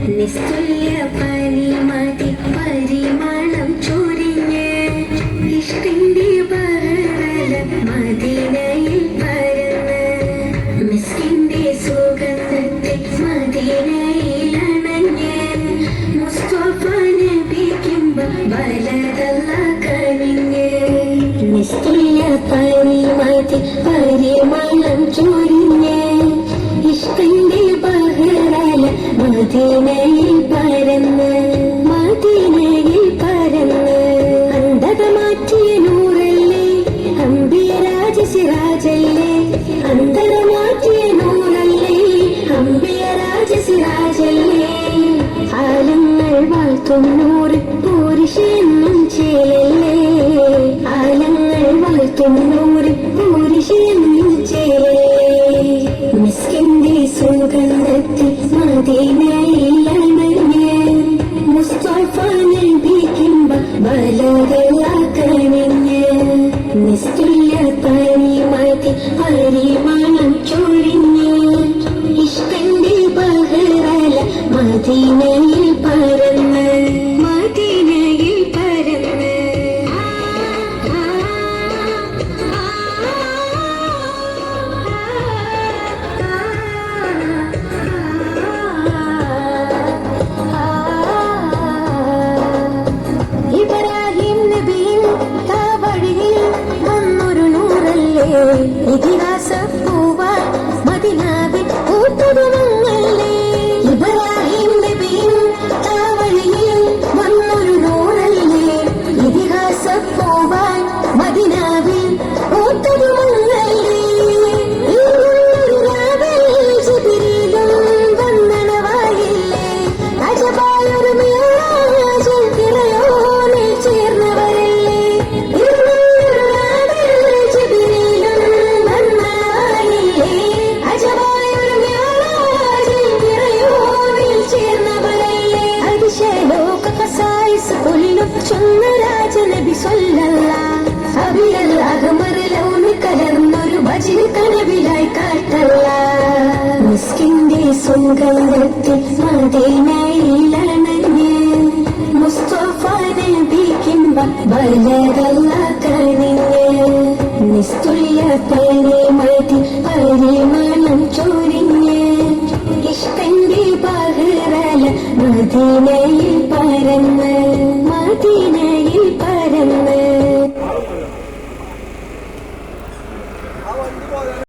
നിസ്തുല്യ പരിമതി പരിമളം ചൊരിഞ്ഞ് ഇഷ്ടിന്റെ ബഹറല മദീനയിൽ പരന്ന് മിസ്കിന്റെ സുഗന്ധത്തിൽ മദീനയിൽ അണഞ്ഞ് മുസ്തഫ നബിക്കുമ്പ ബലതല്ല കനിഞ്ഞ് നിസ്തുല്യ പരിമതി പരിമളം ചൊരിഞ്ഞ് ഇഷ്ടിന്റെ ബഹറല മദീനയിൽ പരന്ന് മദീനയിൽ പരന്ന് അന്ധത മാറ്റിയ നൂറല്ലേ അമ്പിയരാജ സിറാജല്ലേ അന്ധത മാറ്റിയ നൂറല്ലേ അമ്പിയരാജ സിറാജല്ലേ ആലങ്ങൾ വാഴ്ത്തും നൂറ് പൂരിഷെന്നും ചേലല്ലേ ആലങ്ങൾ വാഴ്ത്തും നൂറ് പൂരിഷെന്നും ചേലല്ലേ മിസ്കിന്റെ സുഗന്ധത്തിൽ മദീനയിൽ അണഞ്ഞ് മുസ്തഫ നബിക്കുമ്പ ബലതല കനിഞ്ഞ് നിസ്തുല്യ പരിമതി പരിമളം ചൊരിഞ്ഞ് ഇഷ്ടിന്റെ ബഹറല മദീനയിൽ പരന്ന് മദീനയിൽ പരന്ന് ഇബ്രാഹിം നബിയും കാവഴിയിൽ വന്നൊരു നൂറല്ലേ ഇതിഹാസ പൂവാൻ മദീനാവിൽ കൂട്ടുകുടുംബല്ലേ ഇബ്രാഹിം നബിയും കാവഴിയിൽ വന്നൊരു നൂറല്ലേ ഇതിഹാസ പൂവാൻ മദീനാവിൽ കൂട്ടുകുടുംബല്ലേ ജിബ്രീലും വന്ദനവായില്ലേ അജബായൊരു മിഅ്റാജിൽ തിരയോനിൽ ചേർന്നവരല്ലേ ജിബ്രീലും വന്ദനവായില്ലേ അജബായൊരു മിഅ്റാജിൽ തിരയോനിൽ ചേർന്നവരല്ലേ അതിശയലോക ഖസായിസ് കൊല്ലും ചൊന്ന രാജനബി സ്വല്ലല്ലാഹ് അബിയൽ അഹ്മർ ലൗന് കലർന്നൊരു ബജിൽ കനവിലായി കാട്ടല്ല മിസ്കിന്റെ സുഗന്ധത്തിൽ മദീനയിൽ അണഞ്ഞ് മുസ്തഫ നബിക്കുമ്പ ബലതല്ല കനിഞ്ഞ് നിസ്തുല്യ പരിമതി പരിമളം ചൊരിഞ്ഞ് ഇഷ്ടിന്റെ ബഹറല മദീനയിൽ പരന്ന് മദീനയിൽ പരന്ന്